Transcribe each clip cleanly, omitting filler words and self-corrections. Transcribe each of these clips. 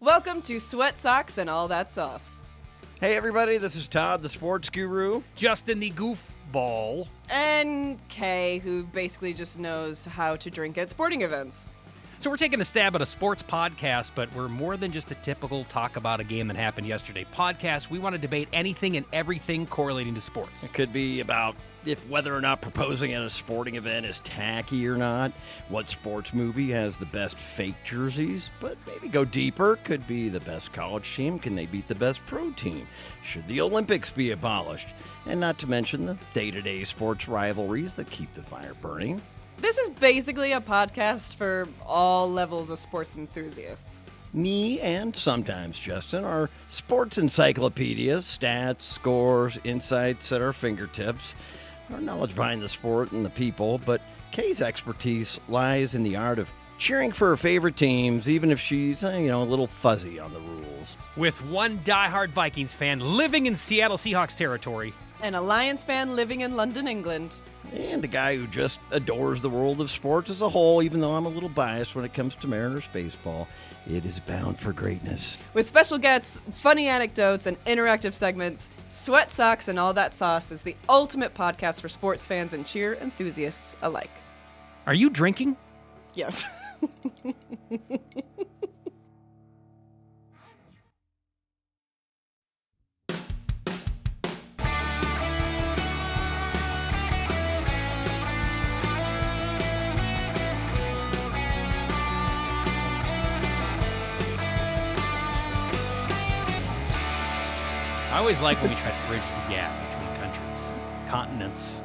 Welcome to Sweat Socks and All That Sauce. Hey everybody, this is Todd, the sports guru. Justin, the goofball. And Kay, who basically just knows how to drink at sporting events. So we're taking a stab at a sports podcast, but we're more than just a typical talk about a game that happened yesterday podcast. We want to debate anything and everything correlating to sports. It could be about if whether or not proposing at a sporting event is tacky or not, what sports movie has the best fake jerseys, but maybe go deeper. Could be the best college team. Can they beat the best pro team? Should the Olympics be abolished? And not to mention the day-to-day sports rivalries that keep the fire burning. This is basically a podcast for all levels of sports enthusiasts. Me and sometimes Justin are sports encyclopedias, stats, scores, insights at our fingertips, our knowledge behind the sport and the people, but Kay's expertise lies in the art of cheering for her favorite teams, even if she's, a little fuzzy on the rules. With one diehard Vikings fan living in Seattle Seahawks territory. An Alliance fan living in London, England. And a guy who just adores the world of sports as a whole, even though I'm a little biased when it comes to Mariners baseball. It is bound for greatness. With special guests, funny anecdotes, and interactive segments, Sweat Socks and All That Sauce is the ultimate podcast for sports fans and cheer enthusiasts alike. Are you drinking? Yes. I always like when we try to bridge the gap between countries, continents.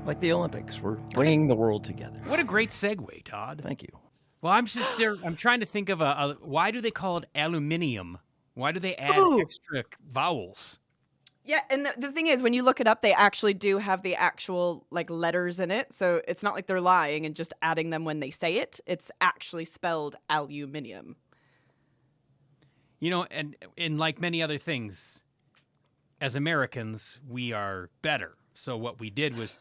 Like the Olympics, we're bringing the world together. What a great segue, Todd. Thank you. Well, I'm trying to think of why do they call it aluminium? Why do they add extra vowels? Yeah, and the thing is, when you look it up, they actually do have the actual letters in it. So it's not like they're lying and just adding them when they say it. It's actually spelled aluminium. And like many other things, as Americans, we are better. So what we did was,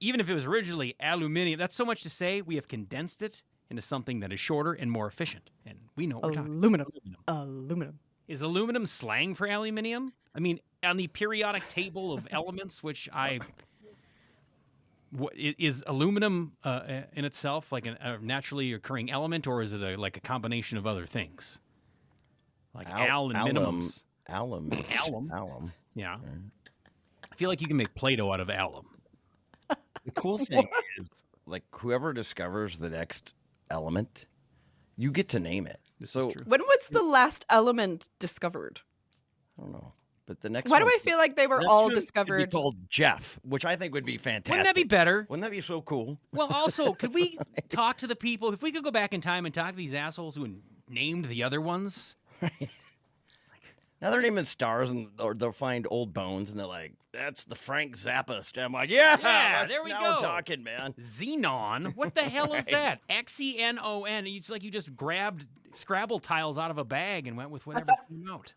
even if it was originally aluminium, that's so much to say, we have condensed it into something that is shorter and more efficient. And we know what we're talking about. Aluminum. Is aluminum slang for aluminium? I mean, on the periodic table of elements, which is aluminum in itself like a naturally occurring element, or is it a combination of other things? Like al and minimums. Alum. Yeah. I feel like you can make Play-Doh out of alum. The cool thing is, whoever discovers the next element, you get to name it. This is true. When was the last element discovered? I don't know. But the next Why one, do I feel like they were all discovered? It'd be called Jeff, which I think would be fantastic. Wouldn't that be better? Wouldn't that be so cool? Well, also, could we talk to the people? If we could go back in time and talk to these assholes who named the other ones. Right. Now they're naming stars, or they'll find old bones, and they're like, "That's the Frank Zappa stem." I'm like, yeah, there we now go. We're talking, man. Xenon? What the hell is that? Xenon. It's like you just grabbed Scrabble tiles out of a bag and went with whatever came out.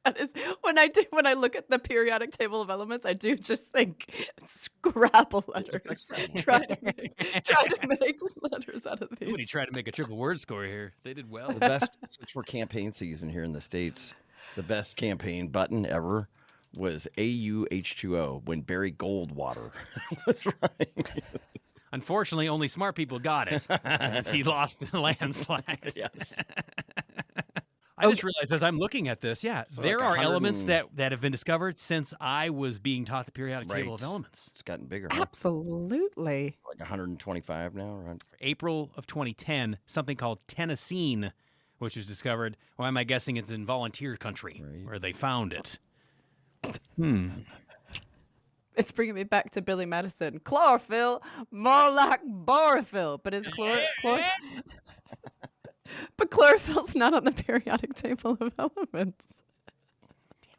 That is when I look at the periodic table of elements, I do just think Scrabble letters. Try to make letters out of these. Somebody tried to make a triple word score here. They did well. The best, since we're campaign season here in the States, the best campaign button ever was AUH2O when Barry Goldwater was running. Unfortunately, only smart people got it, as he lost the landslide. Yes. I just realized as I'm looking at this, there are elements that have been discovered since I was being taught the periodic table of elements. It's gotten bigger. Huh? Absolutely. Like 125 now, right? April of 2010, something called tennessine, which was discovered. Why am I guessing it's in volunteer country where they found it? It's bringing me back to Billy Madison. Chlorophyll, more like borophyll. But is But chlorophyll's not on the periodic table of elements.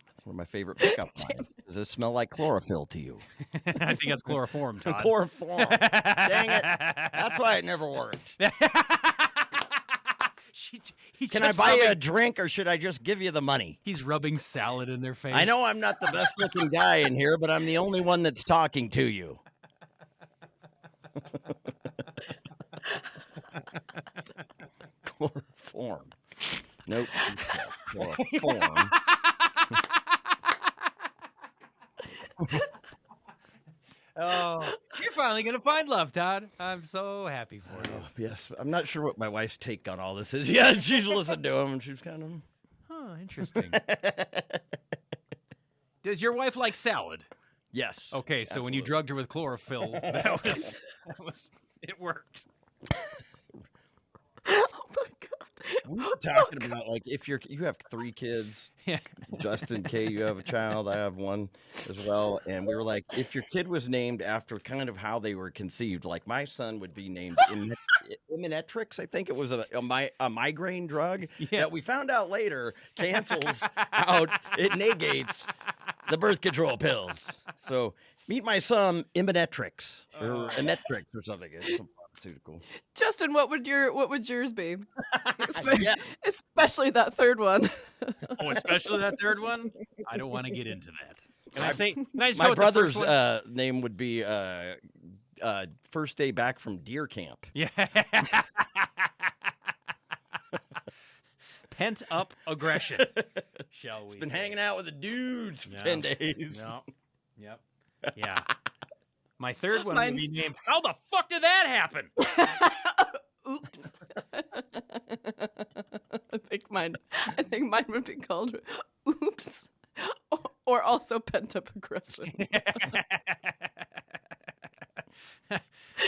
That's one of my favorite pickup lines. Does it smell like chlorophyll to you? I think that's chloroform, Todd. Chloroform. Dang it. That's why it never worked. Can I buy you a drink, or should I just give you the money? He's rubbing salad in their face. I know I'm not the best looking guy in here, but I'm the only one that's talking to you. Chloroform. Nope. Chloroform. Oh, you're finally gonna find love, Todd. I'm so happy for you. Oh, yes, I'm not sure what my wife's take on all this is. Yeah, she's listened to him, and she's kind of. Huh, interesting. Does your wife like salad? Yes. Okay, so when you absolutely. drugged her with chlorophyll, that was it worked. Oh my god. We were talking about like if you have 3 kids, Yeah. Justin K, you have a child, I have one as well, and we were like, if your kid was named after kind of how they were conceived, like my son would be named Iminatrix, I think it was a migraine drug Yeah. that we found out later cancels out, it negates the birth control pills. So meet my son Iminatrix or Imetrix or something. It's some pharmaceutical. Justin, what would yours be? Yeah. Especially that third one. Oh, especially that third one? I don't want to get into that. Can I just go My with the first brother's one? name would be first day back from deer camp. Yeah. Pent up aggression, shall we? He's been hanging out with the dudes for Yeah. 10 days. No. Yep. Yeah. My third one Mine- would be named, How the fuck did that happen? Oops. I think mine would be called Oops. Or also pent up aggression.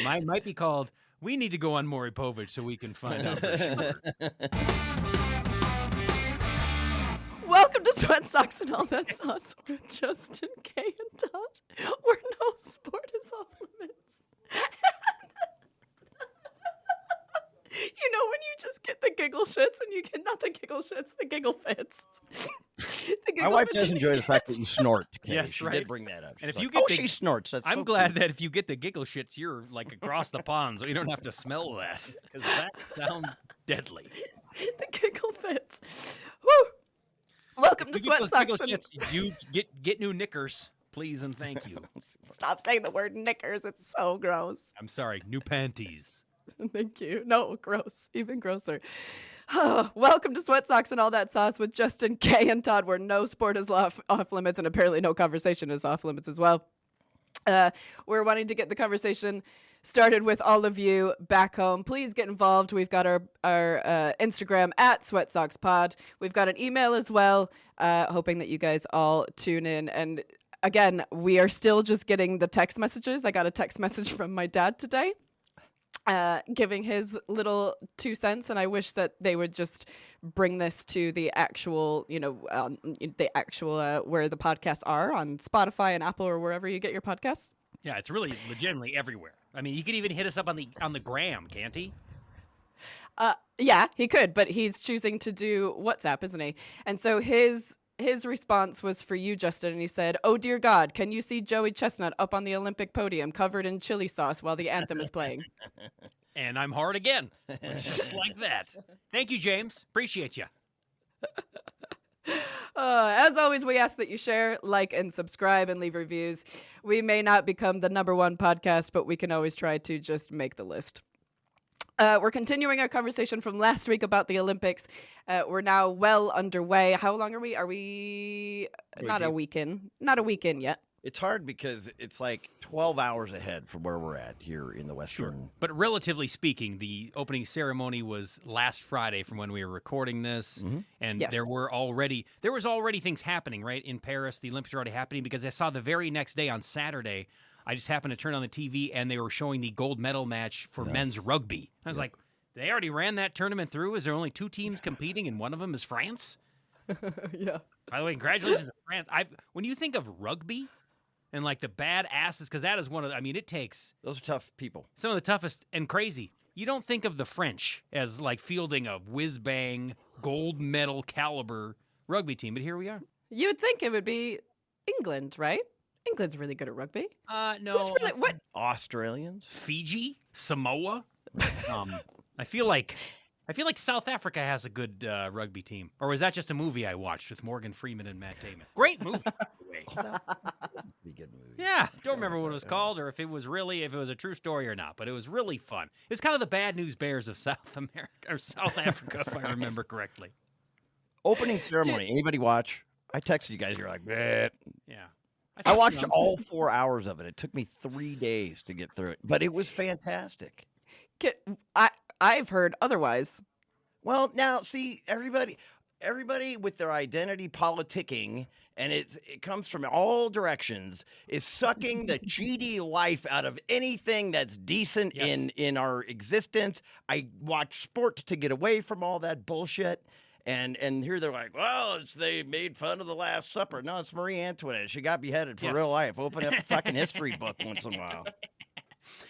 Mine might be called, We Need to Go on Maury Povich so we can find out for sure. Welcome to Sweat Socks and All That Sauce with Justin K and Todd, where no sport is off limits. You know when you just get the giggle shits and you get not the giggle shits, the giggle fits. The My giggle wife fits does enjoy the fact that you snort. Kay. Yes, she right. did bring that up. And She's if you like, get oh, the- she snorts. That's I'm so glad cute. that if you get the giggle shits, you're like across the pond, so you don't have to smell that. Because that sounds deadly. the giggle fits. Woo! Welcome to If you get Sweat those giggle Socks. And shits, you get new knickers, please and thank you. stop saying the word knickers. It's so gross. I'm sorry, new panties. Thank you. No, gross. Even grosser. Welcome to Sweat Socks and All That Sauce with Justin K and Todd, where no sport is off limits and apparently no conversation is off limits as well. We're wanting to get the conversation started with all of you back home. Please get involved. We've got our Instagram at Sweat Socks Pod. We've got an email as well, hoping that you guys all tune in. And again, we are still just getting the text messages. I got a text message from my dad today. Giving his little 2 cents, and I wish that they would just bring this to the actual, where the podcasts are on Spotify and Apple or wherever you get your podcasts. Yeah, it's really legitimately everywhere. I mean, you could even hit us up on the gram, can't he? Yeah, he could, but he's choosing to do WhatsApp, isn't he? And so his response was for you, Justin, and he said, "Oh dear God, can you see Joey Chestnut up on the Olympic podium covered in chili sauce while the anthem is playing?" And I'm hard again. Just like that. Thank you, James. Appreciate you. As always, we ask that you share, like, and subscribe and leave reviews. We may not become the #1 podcast, but we can always try to just make the list. We're continuing our conversation from last week about the Olympics. We're now well underway. How long are we? Are we not a week in? Not a week in yet. It's hard because it's like 12 hours ahead from where we're at here in the Western. But relatively speaking, the opening ceremony was last Friday from when we were recording this. Mm-hmm. And Yes. there was already things happening, right? In Paris, the Olympics were already happening because I saw the very next day on Saturday, I just happened to turn on the TV and they were showing the gold medal match for men's rugby. I was like, they already ran that tournament through? Is there only 2 teams competing and one of them is France? Yeah. By the way, congratulations to France. When you think of rugby and like the bad asses, because that is it takes Those are tough people. some of the toughest and crazy. You don't think of the French as like fielding a whiz-bang gold medal caliber rugby team, but here we are. You would think it would be England, right? England's really good at rugby. No. Who's really, what? Australians? Fiji, Samoa. I feel like South Africa has a good rugby team. Or was that just a movie I watched with Morgan Freeman and Matt Damon? Great movie, by the way. That's a pretty good movie. Yeah, don't remember what it was called or if it was a true story or not, but it was really fun. It's kind of the Bad News Bears of South America or South Africa, if I remember correctly. Opening ceremony. Anybody watch? I texted you guys. You're like, bleh. Yeah. I watched all 4 hours of it. It took me 3 days to get through it, but it was fantastic. I've heard otherwise. Well, now see, everybody with their identity politicking, and it comes from all directions, is sucking the GD life out of anything that's decent in our existence. I watch sport to get away from all that bullshit. And here they're like, well, they made fun of the Last Supper. No, it's Marie Antoinette. She got beheaded for real life. Open up a fucking history book once in a while.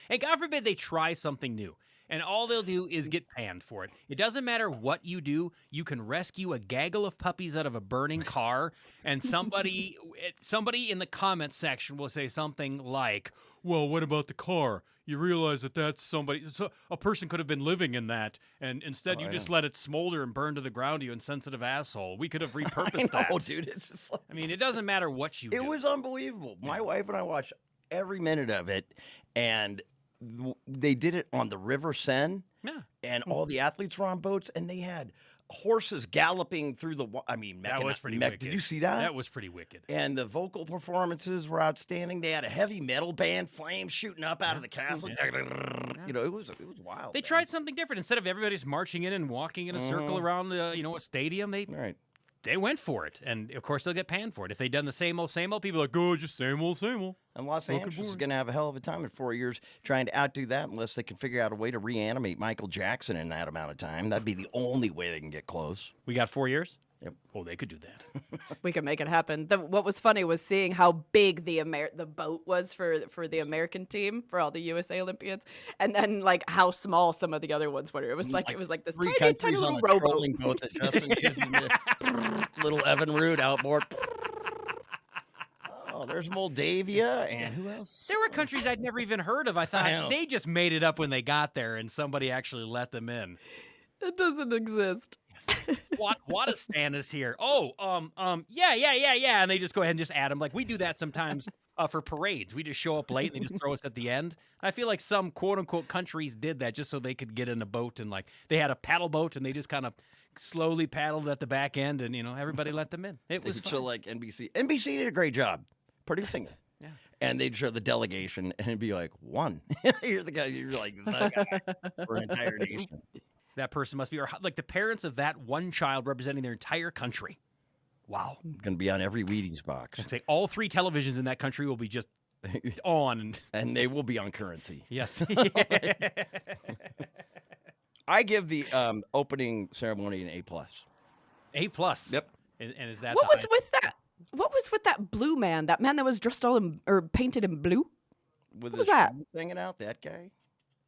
Hey, God forbid they try something new, and all they'll do is get panned for it. It doesn't matter what you do. You can rescue a gaggle of puppies out of a burning car, and somebody in the comments section will say something like, well, what about the car? You realize that's somebody, so a person could have been living in that, and instead you just let it smolder and burn to the ground, you insensitive asshole. We could have repurposed that. Oh, dude, it's just like, I mean, it doesn't matter what you do. It was unbelievable. My wife and I watched every minute of it, and they did it on the River Seine, and all the athletes were on boats, and they had horses galloping through the. I mean, that was pretty wicked. Did you see that? That was pretty wicked. And the vocal performances were outstanding. They had a heavy metal band, flames shooting up out of the castle. You know, it was wild. They tried something different. Instead of everybody's marching in and walking in a circle around the a stadium, they went for it, and of course they'll get panned for it. If they'd done the same old, people are like, "Go, just same old, same old." And Los Angeles is going to have a hell of a time in 4 years trying to outdo that, unless they can figure out a way to reanimate Michael Jackson in that amount of time. That'd be the only way they can get close. We got 4 years. Yep. Oh, they could do that. We could make it happen. What was funny was seeing how big the boat was for the American team, for all the USA Olympians, and then like how small some of the other ones were. It was like this tiny little rowboat. Boat that Justin uses little Evan Root outboard. Oh, there's Moldavia, and who else? There were countries I'd never even heard of. I thought they just made it up when they got there, and somebody actually let them in. It doesn't exist. Watistan is here. Oh, yeah. And they just go ahead and just add them. Like we do that sometimes for parades. We just show up late and they just throw us at the end. I feel like some quote unquote countries did that just so they could get in a boat, and like they had a paddle boat and they just kind of slowly paddled at the back end, and everybody let them in. It was fun. So like NBC did a great job producing it. Yeah. And they'd show the delegation and it'd be like one. You're the guy. You're like the guy for an entire nation. That person must be, or like the parents of that one child representing their entire country. Wow. Going to be on every Wheaties box. I'd say all 3 televisions in that country will be just on. And they will be on currency. Yes. I give the opening ceremony an A+. A+. Yep. And is that What was with that blue man? That man that was dressed all in, or painted in blue? With what was that? Hanging out, that guy?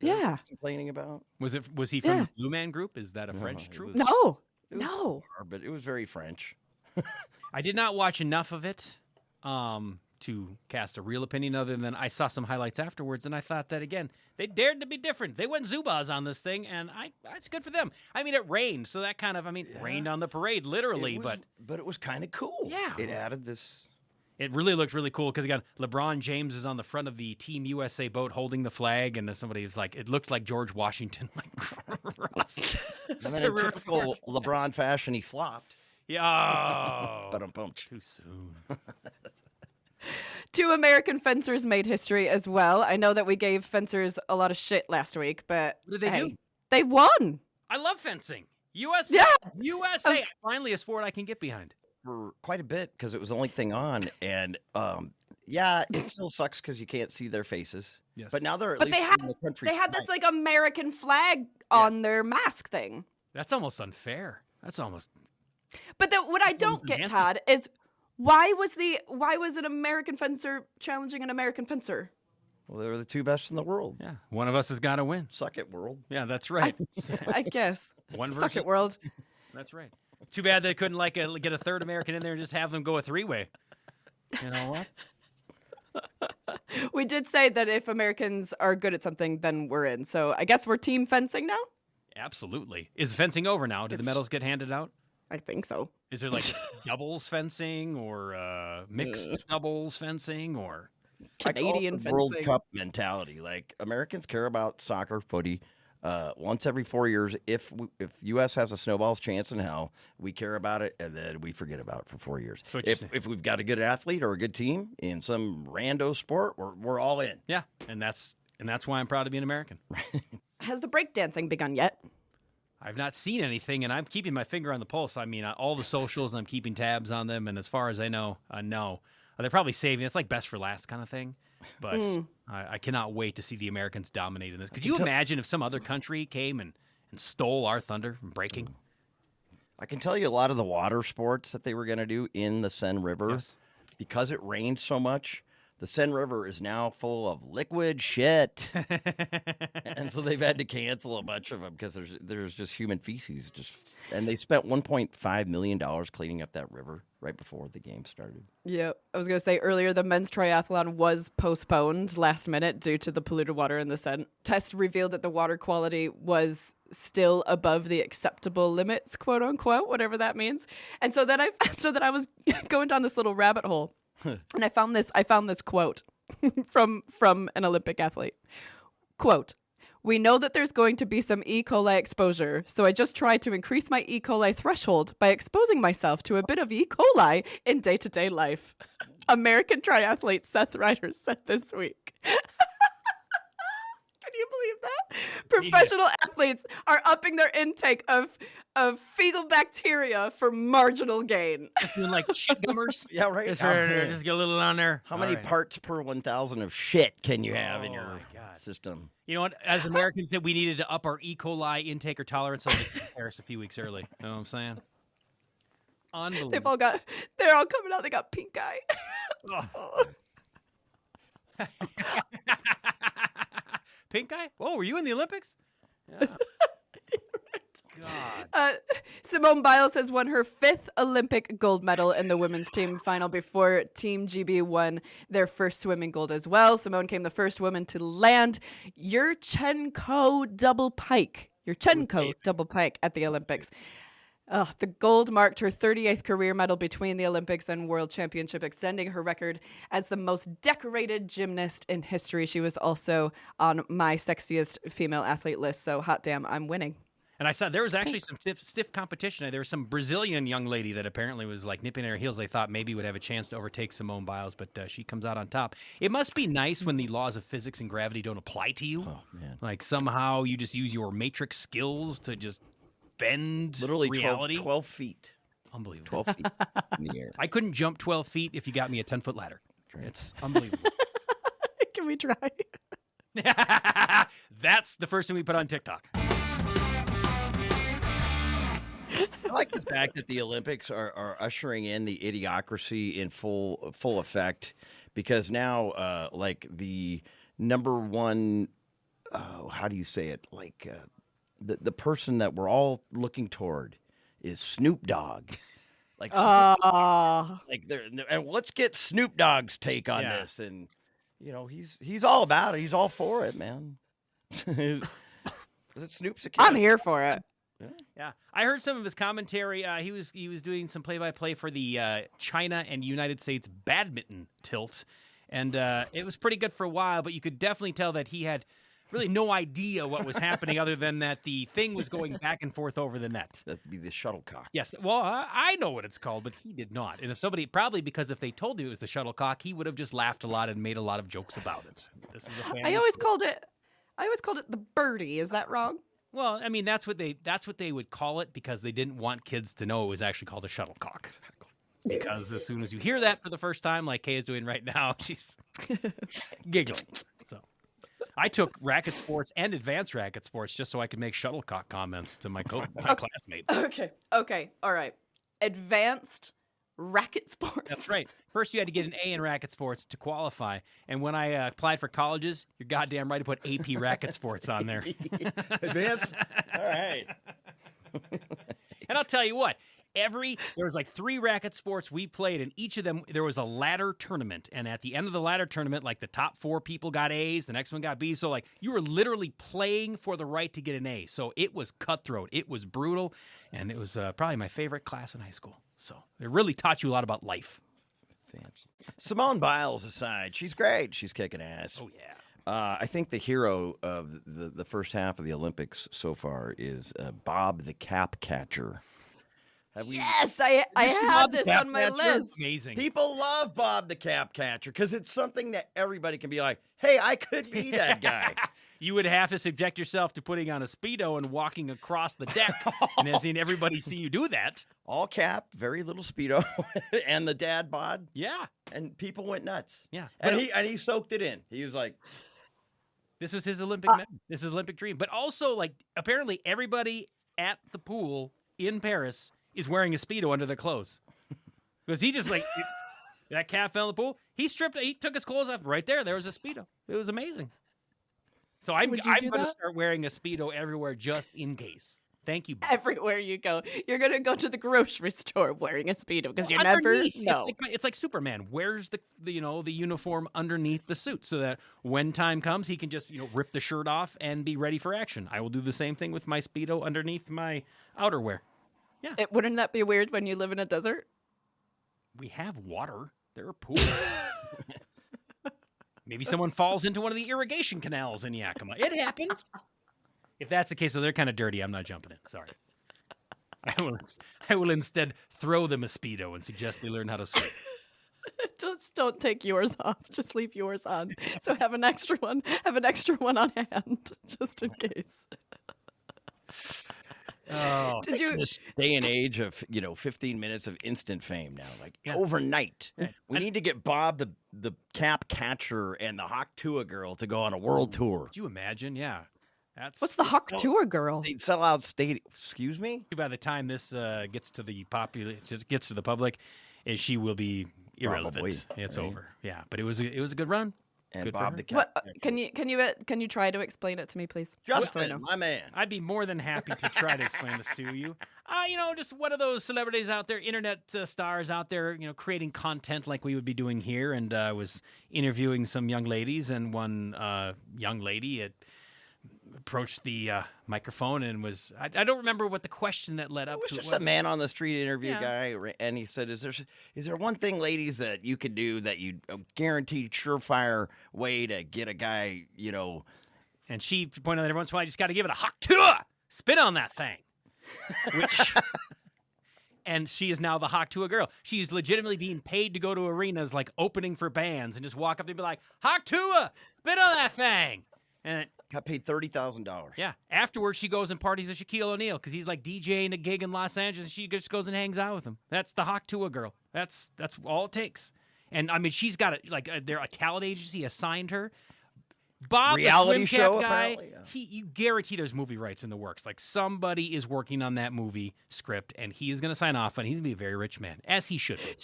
Yeah. Complaining about? Was he from the Blue Man Group? Is that a French troupe? No. But it was very French. I did not watch enough of it to cast a real opinion, other than I saw some highlights afterwards, and I thought that, again, they dared to be different. They went Zubaz on this thing, and it's good for them. I mean, it rained, so that kind of, rained on the parade, literally. But it was kind of cool. Yeah. It added this. It really looked really cool because, again, LeBron James is on the front of the Team USA boat holding the flag, and somebody was like, it looked like George Washington. Like, gross. And then in typical LeBron fashion, he flopped. Yeah. Too soon. 2 American fencers made history as well. I know that we gave fencers a lot of shit last week, but what did they do? They won. I love fencing. USA. Yeah. USA. Finally, a sport I can get behind. For quite a bit, because it was the only thing on, and it still sucks because you can't see their faces. Yes. But now they're in the country. They had this like American flag on their mask thing. That's almost unfair. That's almost. But what I don't get, Todd, is why was an American fencer challenging an American fencer? Well, they were the 2 best in the world. Yeah, one of us has got to win. Suck it, world. Yeah, that's right. I guess. Suck it, world. That's right. Too bad they couldn't get a third American in there and just have them go a 3-way. You know what? We did say that if Americans are good at something, then we're in. So I guess we're team fencing now? Absolutely. Is fencing over now? Did the medals get handed out? I think so. Is there like doubles fencing or mixed doubles fencing or Canadian fencing? World Cup mentality. Like Americans care about soccer, footy. once every 4 years. If U.S. has a snowball's chance in hell, we care about it, and then we forget about it for 4 years. So if we've got a good athlete or a good team in some rando sport, we're all in. Yeah, and that's why I'm proud to be an American. Has the breakdancing begun yet? I've not seen anything, and I'm keeping my finger on the pulse. I mean, all the socials, I'm keeping tabs on them, and as far as I know, no. They're probably saving. It's like best for last kind of thing. But I cannot wait to see the Americans dominating this. Could you imagine if some other country came and stole our thunder from breaking? I can tell you a lot of the water sports that they were going to do in the Seine River, because it rained so much. The Seine River is now full of liquid shit, and so they've had to cancel a bunch of them because there's just human feces. And they spent $1.5 million cleaning up that river right before the game started. Yeah, I was going to say earlier the men's triathlon was postponed last minute due to the polluted water in the Seine. Tests revealed that the water quality was still above the acceptable limits, quote unquote, whatever that means. And so then I was going down this little rabbit hole. And I found this quote from an Olympic athlete. Quote, "We know that there's going to be some E. coli exposure, so I just try to increase my E. coli threshold by exposing myself to a bit of E. coli in day-to-day life." American triathlete Seth Ryder said this week. Can you believe that? Professional athletes are upping their intake of fecal bacteria for marginal gain. Just doing like shit gummers. Yeah, right. Just get a little on there. How many parts per 1,000 of shit can you have in your system? You know what? As Americans, that we needed to up our E. coli intake or tolerance so they could Paris a few weeks early. You know what I'm saying? Unbelievable. They're all coming out. They got pink eye. Pink eye? Whoa, were you in the Olympics? Yeah. God. Simone Biles has won her 5th Olympic gold medal in the women's team final before Team GB won their first swimming gold as well. Simone became the first woman to land Yurchenko double pike at the Olympics. The gold marked her 38th career medal between the Olympics and World Championship, extending her record as the most decorated gymnast in history. She was also on my sexiest female athlete list, so hot damn, I'm winning. And I saw there was actually some stiff competition. There was some Brazilian young lady that apparently was like nipping at her heels. They thought maybe would have a chance to overtake Simone Biles, but she comes out on top. It must be nice when the laws of physics and gravity don't apply to you. Oh, man. Like somehow you just use your matrix skills to just bend literally reality. 12 feet. Unbelievable. 12 feet in the air. I couldn't jump 12 feet if you got me a 10-foot ladder. Right. It's unbelievable. Can we try? That's the first thing we put on TikTok. I like the fact that the Olympics are ushering in the idiocracy in full effect, because now, like the number one, how do you say it? Like the person that we're all looking toward is Snoop Dogg. Like, and let's get Snoop Dogg's take on this, and he's all about it. He's all for it, man. Snoop's a kid. I'm here for it. Yeah, I heard some of his commentary. He was doing some play-by-play for the China and United States badminton tilt, and it was pretty good for a while. But you could definitely tell that he had really no idea what was happening, other than that the thing was going back and forth over the net. That'd be the shuttlecock. Yes, well, I know what it's called, but he did not. And if somebody, probably because if they told you it was the shuttlecock, he would have just laughed a lot and made a lot of jokes about it. This is a family. I always called it the birdie. Is that wrong? Well, I mean, that's what they would call it, because they didn't want kids to know it was actually called a shuttlecock. Because as soon as you hear that for the first time, like Kay is doing right now, she's giggling. So I took racket sports and advanced racket sports just so I could make shuttlecock comments to my classmates. Okay. All right. Advanced racket sports. That's right. First, you had to get an A in racket sports to qualify. And when I applied for colleges, you're goddamn right to put AP racket sports on there. Advanced? All right. And I'll tell you what. There was like 3 racket sports we played, and each of them, there was a ladder tournament. And at the end of the ladder tournament, like the top 4 people got A's, the next one got B's. So like you were literally playing for the right to get an A. So it was cutthroat. It was brutal. And it was probably my favorite class in high school. So it really taught you a lot about life. Simone Biles aside, she's great. She's kicking ass. Oh, yeah. I think the hero of the first half of the Olympics so far is Bob the Cap Catcher. Yes, I had this on my list. Amazing. People love Bob the Cap Catcher because it's something that everybody can be like, hey, I could be that guy. You would have to subject yourself to putting on a Speedo and walking across the deck and having everybody see you do that. All cap, very little Speedo, and the dad bod. Yeah. And people went nuts. Yeah. And he soaked it in. He was like, this was his Olympic this is his Olympic dream. But also, like, apparently everybody at the pool in Paris is wearing a Speedo under their clothes. Because he just, like, that cat fell in the pool. He took his clothes off right there. There was a Speedo. It was amazing. So I'm going to start wearing a Speedo everywhere just in case. Thank you, Bob. Everywhere you go. You're going to go to the grocery store wearing a Speedo because you underneath. never know. It's like Superman wears the uniform underneath the suit so that when time comes, he can just, rip the shirt off and be ready for action. I will do the same thing with my Speedo underneath my outerwear. Yeah. Wouldn't that be weird when you live in a desert? We have water. There are pools. Maybe someone falls into one of the irrigation canals in Yakima. It happens. If that's the case, so they're kind of dirty. I'm not jumping in. Sorry. I will instead throw them a Speedo and suggest they learn how to swim. Just don't take yours off. Just leave yours on. So have an extra one. Have an extra one on hand, just in case. Oh, did you this day and age of 15 minutes of instant fame now, like overnight? We need to get Bob the Cap Catcher and the Hawk Tua girl to go on a world tour. Could you imagine? Yeah, what's the Hawk Tua girl? They'd sell out stadium. Excuse me. By the time this gets to the public, she will be irrelevant. Probably, it's over. Yeah, but it was a good run. And good Bob the Cat. Can you try to explain it to me, please? Justin, my man. I'd be more than happy to try to explain this to you. Just one of those celebrities out there, internet stars out there, creating content like we would be doing here. And I was interviewing some young ladies, and one young lady approached the microphone and was I don't remember what the question that led up to it was. A man on the street interview guy, and he said, is there one thing, ladies, that you could do that you guaranteed surefire way to get a guy, And she pointed out every once in a while, you just got to give it a Hawk Tua spin on that thing. Which and she is now the Hawk Tua girl. She's legitimately being paid to go to arenas like opening for bands and just walk up and be like, Hawk Tua, spin on that thing. And got paid $30,000. Yeah. Afterwards, she goes and parties with Shaquille O'Neal because he's like DJing a gig in Los Angeles. And she just goes and hangs out with him. That's the Hawk Tua girl. That's all it takes. And I mean, she's got a talent agency assigned her. Bob, reality the swim show cap guy, apparently. Yeah. You guarantee there's movie rights in the works. Like somebody is working on that movie script, and he is going to sign off, and he's going to be a very rich man, as he should be.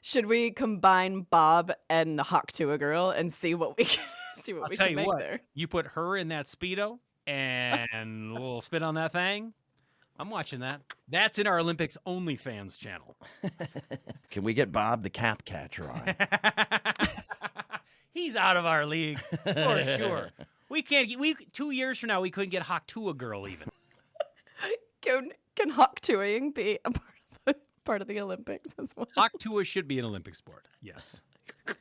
Should we combine Bob and the Hawk Tua girl and see what we can? I'll tell you what, you put her in that Speedo and a little spit on that thing. I'm watching that. That's in our Olympics OnlyFans channel. Can we get Bob the Cap Catcher on? He's out of our league for sure. We can't. 2 years from now, we couldn't get Hawk Tua girl even. Can Hawk Tuaing be a part of the Olympics as well? Hawk Tua should be an Olympic sport. Yes.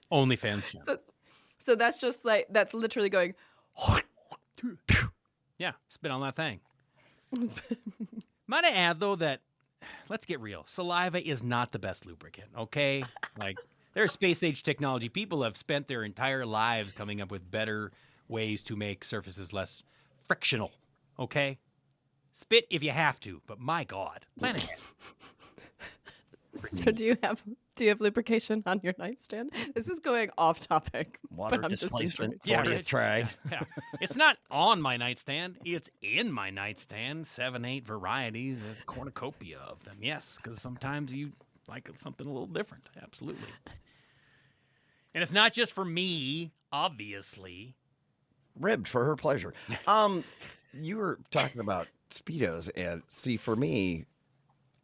OnlyFans channel. So that's just that's literally going. Yeah, spit on that thing. Might I add, though, that let's get real. Saliva is not the best lubricant, okay? Like, there's space-age technology. People have spent their entire lives coming up with better ways to make surfaces less frictional, okay? Spit if you have to, but my God, plan ahead. So do you have lubrication on your nightstand? This is going off topic. Water but I'm displacement. Just 40th try. Yeah. It's not on my nightstand. It's in my nightstand. 7-8 varieties. There's a cornucopia of them. Yes, because sometimes you like something a little different. Absolutely. And it's not just for me, obviously. Ribbed for her pleasure. You were talking about Speedos, and see, for me,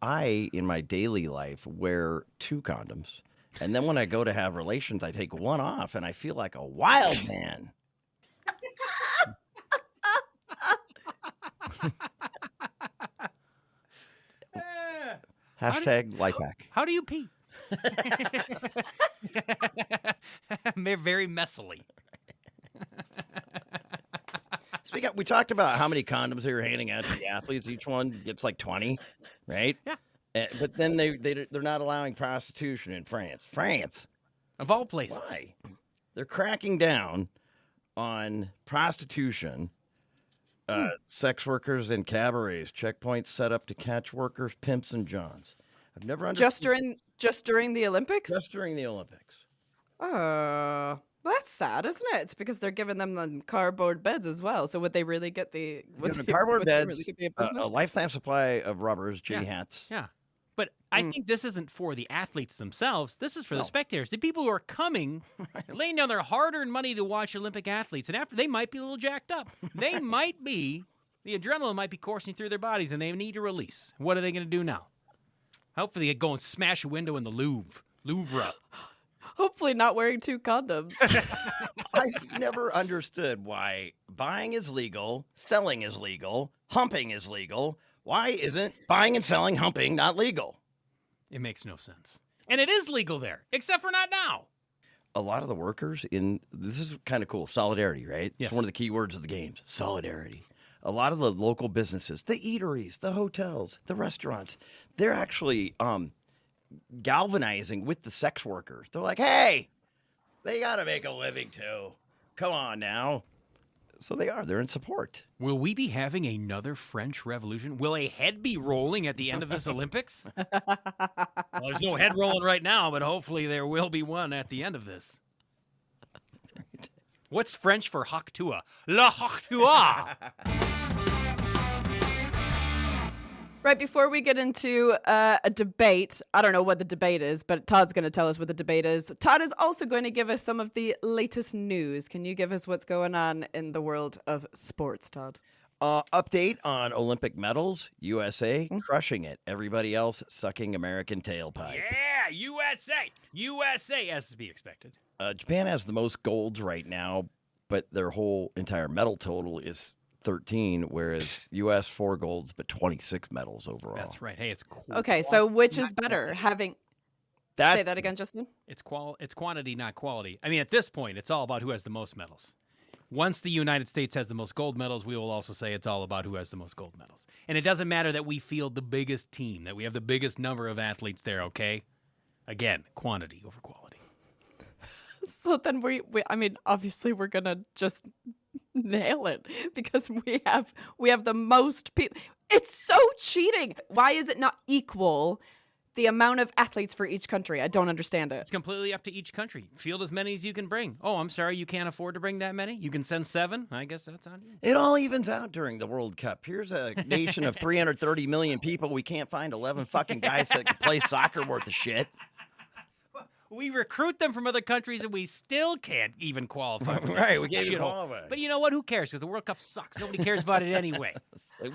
I, in my daily life, wear 2 condoms. And then when I go to have relations, I take one off, and I feel like a wild man. Hashtag life hack. How do you pee? Very messily. So we talked about how many condoms they were handing out to the athletes. Each one gets like 20, right? Yeah. But then they're not allowing prostitution in France. France, Of all places. why? They're cracking down on prostitution, sex workers, and cabarets. Checkpoints set up to catch workers, pimps, and johns. I've never understood Just during the Olympics? just during the Olympics. That's sad, isn't it? It's because they're giving them the cardboard beds as well. So would they really get the Cardboard would they beds, really get the a business? lifetime supply of rubbers, J hats. Yeah. But I think this isn't for the athletes themselves. This is for the No. spectators, the people who are coming, laying down their hard-earned money to watch Olympic athletes. And after, they might be a little jacked up. They might be, the adrenaline might be coursing through their bodies, and they need a release. What are they going to do now? Hopefully they go and smash a window in the Louvre. Hopefully not wearing 2 condoms. I've never understood why buying is legal, selling is legal, humping is legal. Why isn't buying and selling humping not legal? It makes no sense. And it is legal there, except for not now. A lot of the workers this is kind of cool, solidarity, right? Yes. It's one of the key words of the games, solidarity. A lot of the local businesses, the eateries, the hotels, the restaurants, they're actually galvanizing with the sex workers. They're like, hey, they got to make a living too. Come on now. So they're in support. Will we be having another French Revolution? Will a head be rolling at the end of this Olympics? Well, there's no head rolling right now, but hopefully there will be one at the end of this. What's French for hoc toi? La hoc toi! Right before we get into a debate, I don't know what the debate is, but Todd's going to tell us what the debate is. Todd is also going to give us some of the latest news. Can you give us what's going on in the world of sports, Todd? Update on Olympic medals. USA crushing it. Everybody else sucking American tailpipe. Yeah, USA! USA, as to be expected. Japan has the most golds right now, but their whole entire medal total is 13, whereas U.S. 4 golds, but 26 medals overall. That's right. Hey, it's cool. Okay, so which is better? Say that again, Justin. It's quantity, not quality. I mean, at this point, it's all about who has the most medals. Once the United States has the most gold medals, we will also say it's all about who has the most gold medals. And it doesn't matter that we field the biggest team, that we have the biggest number of athletes there, okay? Again, quantity over quality. So then I mean, obviously we're going to just nail it because we have the most people. It's so cheating. Why is it not equal the amount of athletes for each country? I don't understand it. It's completely up to each country. Field as many as you can bring. Oh, I'm sorry, you can't afford to bring that many? You can send 7? I guess that's on you. It all evens out during the World Cup. Here's a nation of 330 million people. We can't find 11 fucking guys that can play soccer worth of shit. We recruit them from other countries and we still can't even qualify. Right, we can't even Shithole. qualify. But you know what? Who cares? Because the World Cup sucks. Nobody cares about it anyway.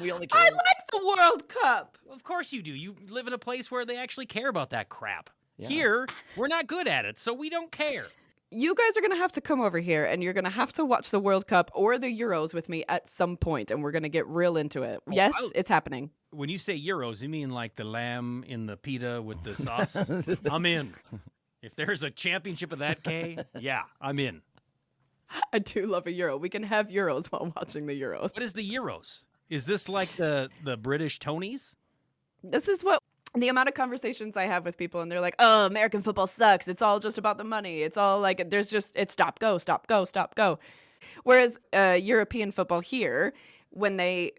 We only I like the World Cup. Of course you do. You live in a place where they actually care about that crap. Yeah. Here, we're not good at it, so we don't care. You guys are going to have to come over here and you're going to have to watch the World Cup or the Euros with me at some point, and we're going to get real into it. Yes, it's happening. When you say Euros, you mean like the lamb in the pita with the sauce? I'm in. If there's a championship of that, Kay, yeah, I'm in. I do love a Euro. We can have Euros while watching the Euros. What is the Euros? Is this like the British Tonys? This is what the amount of conversations I have with people, and they're like, oh, American football sucks. It's all just about the money. It's all like, it's stop, go, stop, go, stop, go. Whereas European football here, when they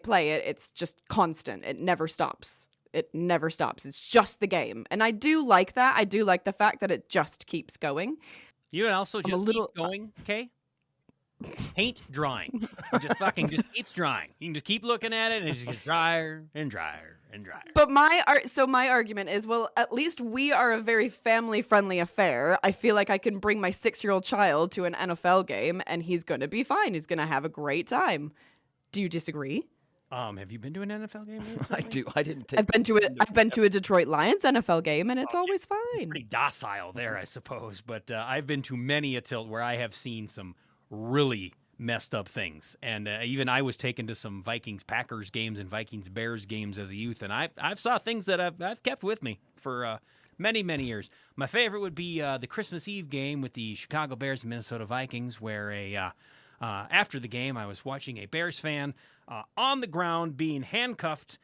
play it, it's just constant. It never stops. It never stops. It's just the game. And I do like that. I do like the fact that it just keeps going. You know, also just keeps going, Kay? Paint drying. It just keeps drying. You can just keep looking at it and it just gets drier and drier and drier. But my argument is, well, at least we are a very family-friendly affair. I feel like I can bring my 6-year-old child to an NFL game and he's going to be fine. He's going to have a great time. Do you disagree? Have you been to an NFL game recently? I do. I didn't take. I've been to a Detroit Lions NFL game, and it's always fine. Pretty docile there, I suppose. But I've been to many a tilt where I have seen some really messed up things. And even I was taken to some Vikings-Packers games and Vikings-Bears games as a youth, and I've saw things that I've kept with me for many, many years. My favorite would be the Christmas Eve game with the Chicago Bears and Minnesota Vikings, where a After the game, I was watching a Bears fan on the ground being handcuffed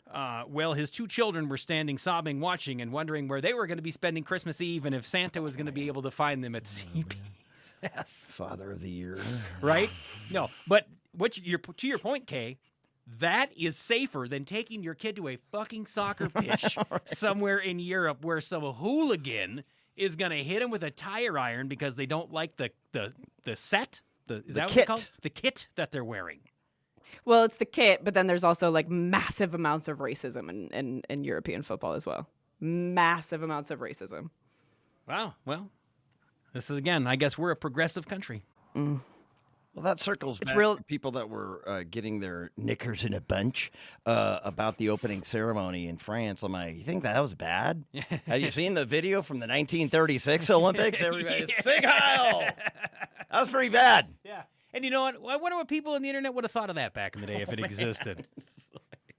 while his 2 children were standing sobbing, watching, and wondering where they were going to be spending Christmas Eve and if Santa was going to be able to find them at CPS. Father of the Year. Right? No, but to your point, Kay, that is safer than taking your kid to a fucking soccer pitch somewhere in Europe where some hooligan is going to hit him with a tire iron because they don't like the set? Is that what it's called? The kit that they're wearing. Well, it's the kit, but then there's also like massive amounts of racism in European football as well. Massive amounts of racism. Wow. Well, this is, again, I guess we're a progressive country. Mm. Well, that circles back to people that were getting their knickers in a bunch about the opening ceremony in France. I'm like, you think that was bad? Have you seen the video from the 1936 Olympics? Everybody's Sig Heil! That was pretty bad. Yeah. And you know what? I wonder what people on the internet would have thought of that back in the day if it existed.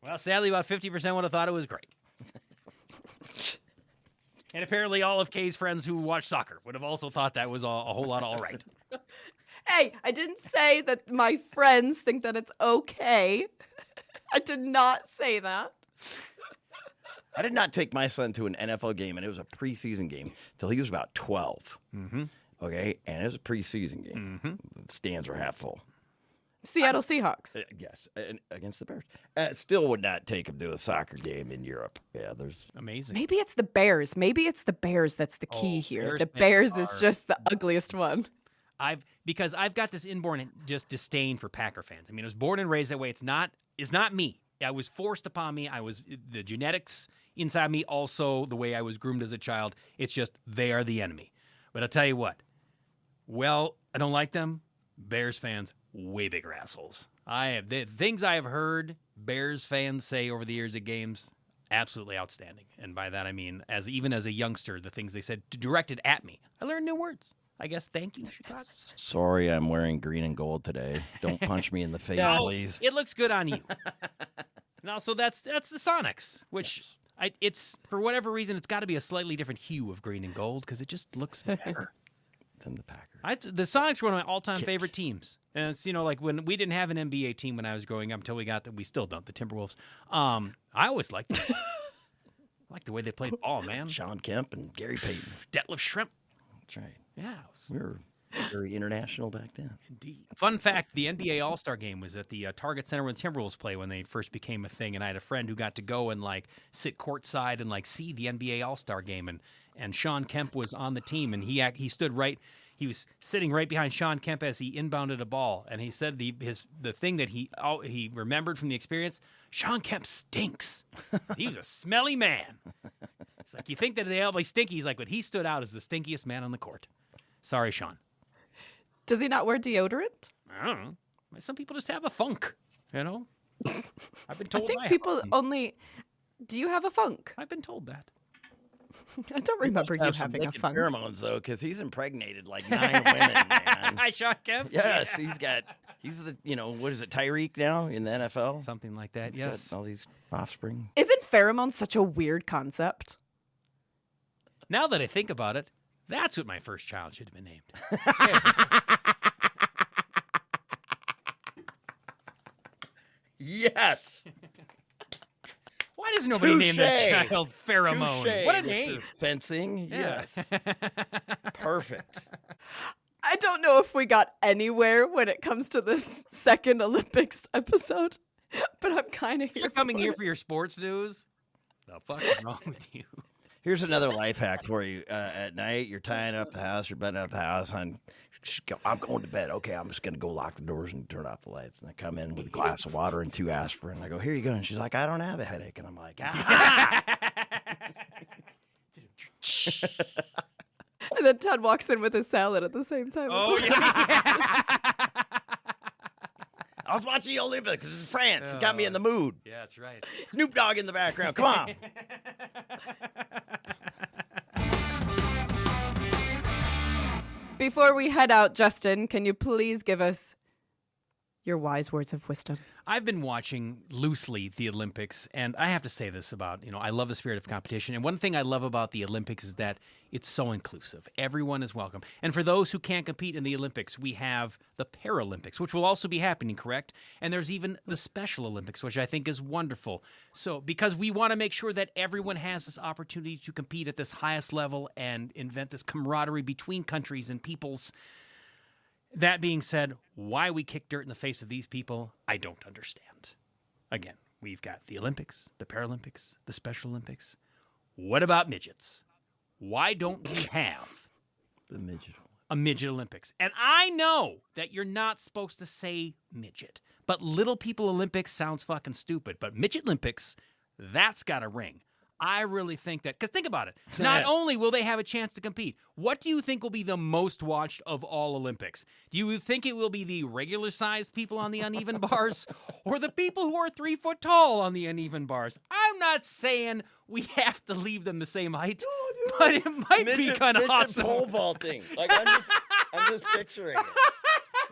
Well, sadly, about 50% would have thought it was great. And apparently all of Kay's friends who watch soccer would have also thought that was a whole lot of all right. Hey, I didn't say that my friends think that it's okay. I did not say that. I did not take my son to an NFL game, and it was a preseason game, till he was about 12. Mm-hmm. Okay? And it was a preseason game. Mm-hmm. The stands were half full. Seattle Seahawks. Yes, against the Bears. Still would not take him to a soccer game in Europe. Yeah, there's amazing. Maybe it's the Bears. Maybe it's the Bears that's the key here. The Bears is just the ugliest one. Because I've got this inborn just disdain for Packer fans. I mean, I was born and raised that way. It's not me. I was forced upon me. The genetics inside me, also the way I was groomed as a child. It's just they are the enemy. But I'll tell you what. Well, I don't like them. Bears fans, way bigger assholes. The things I have heard Bears fans say over the years at games, absolutely outstanding. And by that I mean, even as a youngster, the things they said directed at me. I learned new words. I guess thank you, Chicago. Sorry, I'm wearing green and gold today. Don't punch me in the face, please. It looks good on you. No, so that's the Sonics, which it's for whatever reason it's got to be a slightly different hue of green and gold because it just looks better than the Packers. The Sonics were one of my all-time favorite teams, and it's like when we didn't have an NBA team when I was growing up until we still don't, the Timberwolves. I always liked them. I like the way they played ball, man. Sean Kemp and Gary Payton, Detlef Schrempf. That's right. Yeah, we were very international back then. Indeed. Fun fact, the NBA All-Star Game was at the Target Center when the Timberwolves play when they first became a thing, and I had a friend who got to go and sit courtside and see the NBA All-Star Game, and Sean Kemp was on the team, and he stood right. He was sitting right behind Sean Kemp as he inbounded a ball, and he said the thing that he remembered from the experience, Sean Kemp stinks. He was a smelly man. It's like, you think that they all be stinky. He's like, but he stood out as the stinkiest man on the court. Sorry, Sean. Does he not wear deodorant? I don't know. Some people just have a funk, I've been told. I think people only... Do you have a funk? I've been told that. I don't remember you having a funk. Pheromones, though, because he's impregnated 9 women, man. Hi, Sean Kemp. Yes, he's the, what is it, Tyreek now in the NFL? Something like that, He's yes. got all these offspring. Isn't pheromones such a weird concept? Now that I think about it, that's what my first child should have been named. Yes. Why does nobody name that child Pheromone? Touché, What a name. Fencing, Yeah. yes. Perfect. I don't know if we got anywhere when it comes to this second Olympics episode, but I'm kind of here. You're coming here for your sports news? The fuck is wrong with you? Here's another life hack for you. At night, you're tying up the house, you're buttoning up the house, I'm going to bed. Okay, I'm just going to go lock the doors and turn off the lights. And I come in with a glass of water and 2 aspirin. I go, here you go. And she's like, I don't have a headache. And I'm like, And then Todd walks in with his salad at the same time. Oh, yeah. I was watching the Olympics. This is France. It got me in the mood. Yeah, that's right. Snoop Dogg in the background. Come on. Before we head out, Justin, can you please give us your wise words of wisdom. I've been watching loosely the Olympics, and I have to say this about, I love the spirit of competition. And one thing I love about the Olympics is that it's so inclusive. Everyone is welcome. And for those who can't compete in the Olympics, we have the Paralympics, which will also be happening, correct? And there's even the Special Olympics, which I think is wonderful. So, because we want to make sure that everyone has this opportunity to compete at this highest level and invent this camaraderie between countries and peoples. That being said, why we kick dirt in the face of these people, I don't understand. Again, we've got the Olympics, the Paralympics, the Special Olympics. What about midgets? Why don't we have a midget Olympics? And I know that you're not supposed to say midget, but Little People Olympics sounds fucking stupid. But midget Olympics, that's got a ring. I really think that, because think about it. Not only will they have a chance to compete, what do you think will be the most watched of all Olympics? Do you think it will be the regular-sized people on the uneven bars or the people who are 3 foot tall on the uneven bars? I'm not saying we have to leave them the same height, but it might be kind of awesome. Pole vaulting. Like, I'm just picturing it.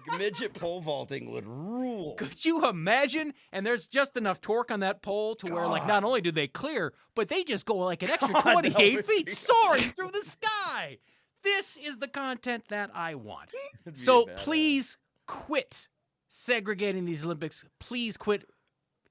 Like, midget pole vaulting would rule. Could you imagine? And there's just enough torque on that pole to where, like, not only do they clear, but they just go like an extra 28 feet soaring through the sky. This is the content that I want. So please quit segregating these Olympics. Please quit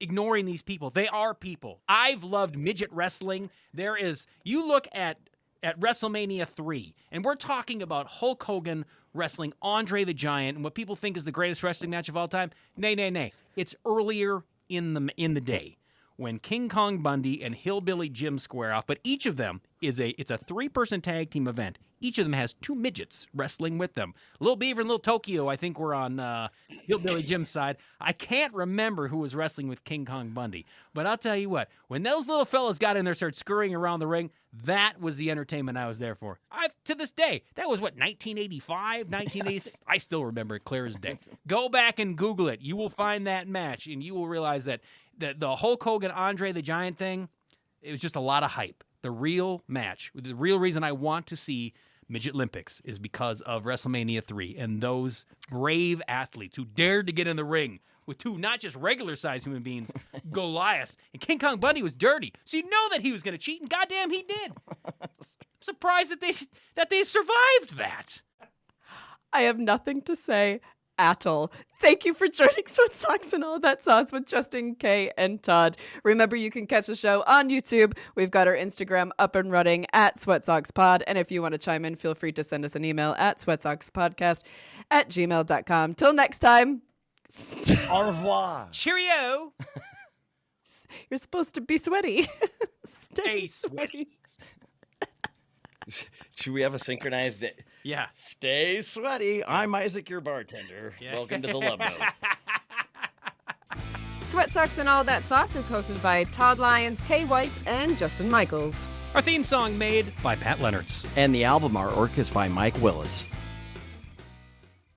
ignoring these people. They are people. I've loved midget wrestling. You look at WrestleMania 3, and we're talking about Hulk Hogan wrestling Andre the Giant, and what people think is the greatest wrestling match of all time. Nay. It's earlier in the day when King Kong Bundy and Hillbilly Jim square off, but each of them it's a 3-person tag team event. Each of them has 2 midgets wrestling with them. Little Beaver and Little Tokyo, I think, were on Hillbilly Jim's side. I can't remember who was wrestling with King Kong Bundy. But I'll tell you what, when those little fellas got in there, started scurrying around the ring, that was the entertainment I was there for. To this day, that was 1985, 1986? I still remember it clear as day. Go back and Google it. You will find that match, and you will realize that the Hulk Hogan Andre the Giant thing, it was just a lot of hype. The real match, the real reason I want to see Midget Olympics is because of WrestleMania 3 and those brave athletes who dared to get in the ring with 2 not just regular-sized human beings, Goliaths. And King Kong Bundy was dirty, so you know that he was going to cheat, and goddamn he did. I'm surprised that they survived that. I have nothing to say at all. Thank you for joining Sweat Socks and All That Sauce with Justin, Kay, and Todd. Remember, you can catch the show on YouTube. We've got our Instagram up and running at Sweat Socks Pod. And if you want to chime in, feel free to send us an email at sweatsockspodcast@gmail.com. Till next time. Au revoir. Cheerio. You're supposed to be sweaty. Stay sweaty. Should we have a synchronized day? Yeah. Stay sweaty. I'm Isaac, your bartender. Yeah. Welcome to the Love Boat. Sweat Socks and All That Sauce is hosted by Todd Lyons, Kay White, and Justin Michaels. Our theme song made by Pat Leonards. And the album artwork is by Mike Willis.